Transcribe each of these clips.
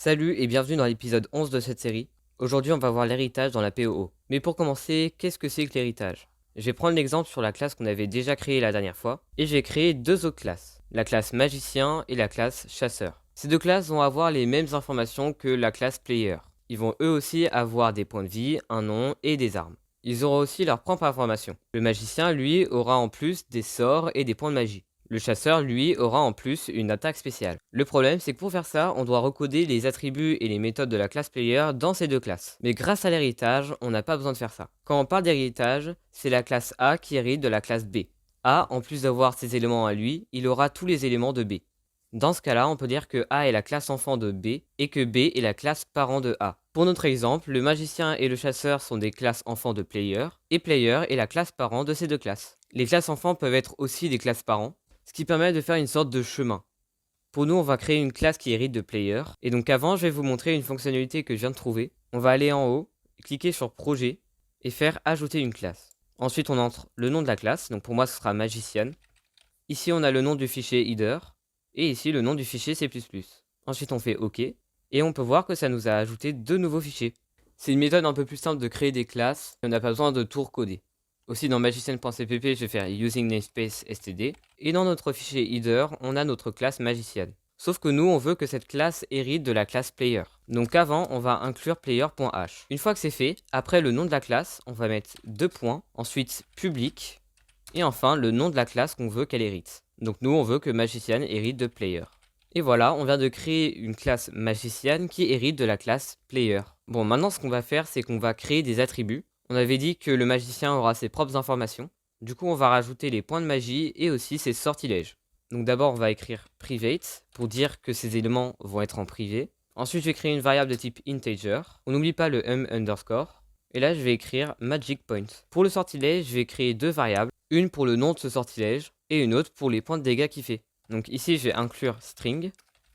Salut et bienvenue dans l'épisode 11 de cette série. Aujourd'hui, on va voir l'héritage dans la POO. Mais pour commencer, qu'est-ce que c'est que l'héritage? Je vais prendre l'exemple sur la classe qu'on avait déjà créée la dernière fois, et je vais créer deux autres classes, la classe magicien et la classe chasseur. Ces deux classes vont avoir les mêmes informations que la classe player. Ils vont eux aussi avoir des points de vie, un nom et des armes. Ils auront aussi leur propre information. Le magicien, lui, aura en plus des sorts et des points de magie. Le chasseur, lui, aura en plus une attaque spéciale. Le problème, c'est que pour faire ça, on doit recoder les attributs et les méthodes de la classe player dans ces deux classes. Mais grâce à l'héritage, on n'a pas besoin de faire ça. Quand on parle d'héritage, c'est la classe A qui hérite de la classe B. A, en plus d'avoir ses éléments à lui, il aura tous les éléments de B. Dans ce cas-là, on peut dire que A est la classe enfant de B et que B est la classe parent de A. Pour notre exemple, le magicien et le chasseur sont des classes enfants de player, et player est la classe parent de ces deux classes. Les classes enfants peuvent être aussi des classes parents, ce qui permet de faire une sorte de chemin. Pour nous, on va créer une classe qui hérite de player. Et donc avant, je vais vous montrer une fonctionnalité que je viens de trouver. On va aller en haut, cliquer sur projet et faire ajouter une classe. Ensuite, on entre le nom de la classe. Donc pour moi, ce sera magician. Ici, on a le nom du fichier header. Et ici, le nom du fichier C++. Ensuite, on fait OK. Et on peut voir que ça nous a ajouté deux nouveaux fichiers. C'est une méthode un peu plus simple de créer des classes. Et on n'a pas besoin de tout recoder. Aussi dans magician.cpp, je vais faire using namespace std. Et dans notre fichier header, on a notre classe magician. Sauf que nous, on veut que cette classe hérite de la classe player. Donc avant, on va inclure player.h. Une fois que c'est fait, après le nom de la classe, on va mettre deux points, ensuite public, et enfin le nom de la classe qu'on veut qu'elle hérite. Donc nous, on veut que magician hérite de player. Et voilà, on vient de créer une classe magician qui hérite de la classe player. Bon, maintenant ce qu'on va faire, c'est qu'on va créer des attributs. On avait dit que le magicien aura ses propres informations. Du coup, on va rajouter les points de magie et aussi ses sortilèges. Donc d'abord, on va écrire private pour dire que ces éléments vont être en privé. Ensuite, je vais créer une variable de type integer. On n'oublie pas le underscore. Et là, je vais écrire magic point. Pour le sortilège, je vais créer deux variables. Une pour le nom de ce sortilège et une autre pour les points de dégâts qu'il fait. Donc ici, je vais inclure string.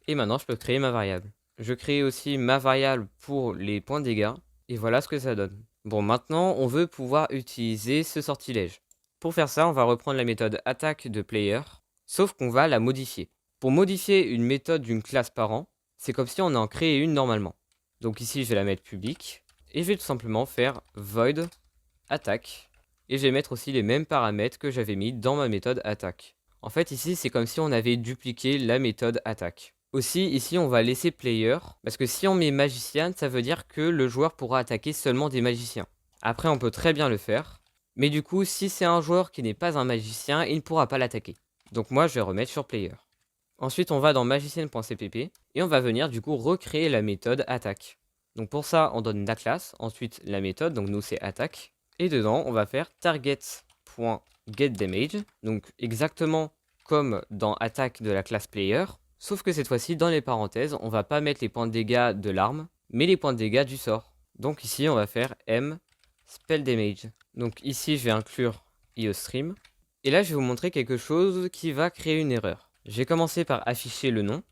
Et maintenant, je peux créer ma variable. Je crée aussi ma variable pour les points de dégâts. Et voilà ce que ça donne. Bon, maintenant, on veut pouvoir utiliser ce sortilège. Pour faire ça, on va reprendre la méthode attaque de player, sauf qu'on va la modifier. Pour modifier une méthode d'une classe parent, c'est comme si on en créait une normalement. Donc ici, je vais la mettre publique, et je vais tout simplement faire void attaque, et je vais mettre aussi les mêmes paramètres que j'avais mis dans ma méthode attaque. En fait, ici, c'est comme si on avait dupliqué la méthode attaque. Aussi, ici, on va laisser player, parce que si on met magicien, ça veut dire que le joueur pourra attaquer seulement des magiciens. Après, on peut très bien le faire, mais du coup, si c'est un joueur qui n'est pas un magicien, il ne pourra pas l'attaquer. Donc moi, je vais remettre sur player. Ensuite, on va dans magicien.cpp, et on va venir du coup recréer la méthode attaque. Donc pour ça, on donne la classe, ensuite la méthode, donc nous c'est attaque, et dedans, on va faire target.getDamage, donc exactement comme dans attaque de la classe player, sauf que cette fois-ci, dans les parenthèses, on va pas mettre les points de dégâts de l'arme, mais les points de dégâts du sort. Donc ici, on va faire m spell damage. Donc ici, je vais inclure iostream. Et là, je vais vous montrer quelque chose qui va créer une erreur. Je vais commencer par afficher le nom,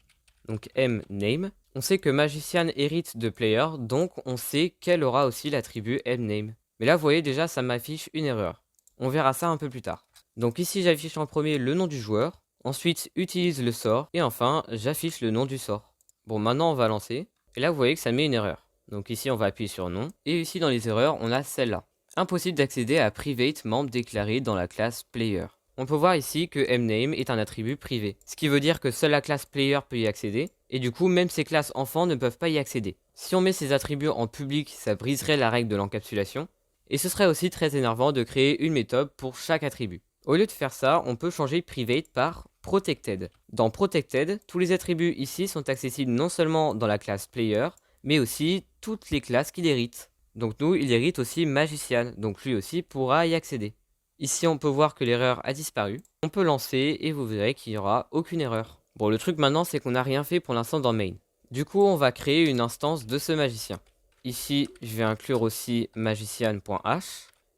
donc mname. On sait que magician hérite de player, donc on sait qu'elle aura aussi l'attribut mname. Mais là, vous voyez déjà, ça m'affiche une erreur. On verra ça un peu plus tard. Donc ici, j'affiche en premier le nom du joueur. Ensuite, utilise le sort. Et enfin, j'affiche le nom du sort. Bon, maintenant, on va lancer. Et là, vous voyez que ça met une erreur. Donc ici, on va appuyer sur non. Et ici, dans les erreurs, on a celle-là. Impossible d'accéder à private membre déclaré dans la classe player. On peut voir ici que mname est un attribut privé. Ce qui veut dire que seule la classe player peut y accéder. Et du coup, même ces classes enfants ne peuvent pas y accéder. Si on met ces attributs en public, ça briserait la règle de l'encapsulation. Et ce serait aussi très énervant de créer une méthode pour chaque attribut. Au lieu de faire ça, on peut changer private par protected. Dans protected, tous les attributs ici sont accessibles non seulement dans la classe player, mais aussi toutes les classes qu'il hérite. Donc nous, il hérite aussi magician, donc lui aussi pourra y accéder. Ici, on peut voir que l'erreur a disparu. On peut lancer et vous verrez qu'il n'y aura aucune erreur. Bon, le truc maintenant, c'est qu'on n'a rien fait pour l'instant dans main. Du coup, on va créer une instance de ce magicien. Ici, je vais inclure aussi magician.h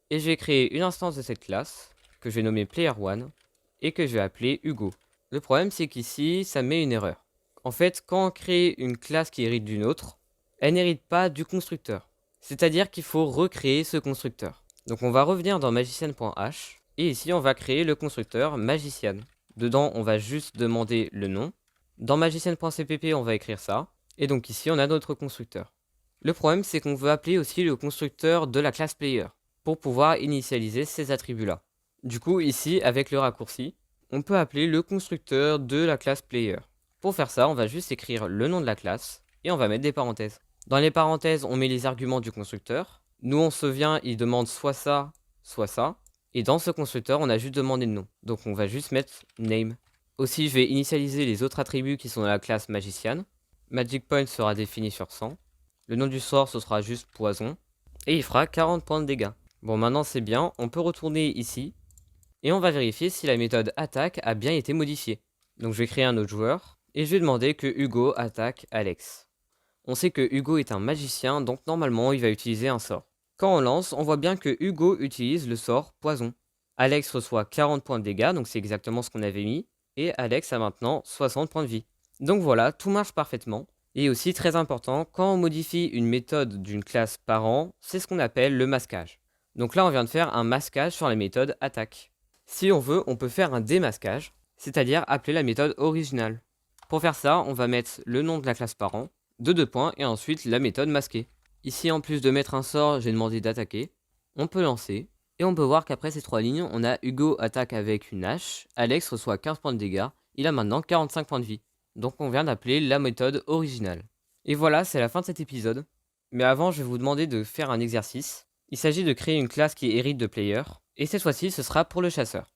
et je vais créer une instance de cette classe que je vais nommer player1 et que je vais appeler Hugo. Le problème, c'est qu'ici, ça met une erreur. En fait, quand on crée une classe qui hérite d'une autre, elle n'hérite pas du constructeur. C'est-à-dire qu'il faut recréer ce constructeur. Donc on va revenir dans magician.h et ici on va créer le constructeur magician. Dedans on va juste demander le nom. Dans magician.cpp on va écrire ça. Et donc ici, on a notre constructeur. Le problème, c'est qu'on veut appeler aussi le constructeur de la classe player pour pouvoir initialiser ces attributs-là. Du coup, ici, avec le raccourci, on peut appeler le constructeur de la classe player. Pour faire ça, on va juste écrire le nom de la classe et on va mettre des parenthèses. Dans les parenthèses, on met les arguments du constructeur. Nous, on se souvient, il demande soit ça, soit ça. Et dans ce constructeur, on a juste demandé le nom. Donc on va juste mettre name. Aussi, je vais initialiser les autres attributs qui sont dans la classe magician. Magic point sera défini sur 100. Le nom du sort, ce sera juste poison. Et il fera 40 points de dégâts. Bon, maintenant c'est bien, on peut retourner ici. Et on va vérifier si la méthode attaque a bien été modifiée. Donc je vais créer un autre joueur. Et je vais demander que Hugo attaque Alex. On sait que Hugo est un magicien, donc normalement il va utiliser un sort. Quand on lance, on voit bien que Hugo utilise le sort poison. Alex reçoit 40 points de dégâts, donc c'est exactement ce qu'on avait mis. Et Alex a maintenant 60 points de vie. Donc voilà, tout marche parfaitement. Et aussi très important, quand on modifie une méthode d'une classe parent, c'est ce qu'on appelle le masquage. Donc là on vient de faire un masquage sur la méthode attaque. Si on veut, on peut faire un démasquage, c'est-à-dire appeler la méthode originale. Pour faire ça, on va mettre le nom de la classe parent, de 2 points, et ensuite la méthode masquée. Ici, en plus de mettre un sort, j'ai demandé d'attaquer. On peut lancer, et on peut voir qu'après ces 3 lignes, on a Hugo attaque avec une hache, Alex reçoit 15 points de dégâts, il a maintenant 45 points de vie. Donc on vient d'appeler la méthode originale. Et voilà, c'est la fin de cet épisode. Mais avant, je vais vous demander de faire un exercice. Il s'agit de créer une classe qui hérite de player, et cette fois-ci, ce sera pour le chasseur.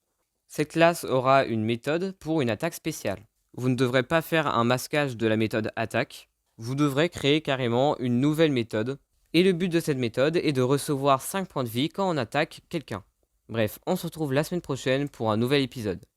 Cette classe aura une méthode pour une attaque spéciale. Vous ne devrez pas faire un masquage de la méthode attaque, vous devrez créer carrément une nouvelle méthode, et le but de cette méthode est de recevoir 5 points de vie quand on attaque quelqu'un. Bref, on se retrouve la semaine prochaine pour un nouvel épisode.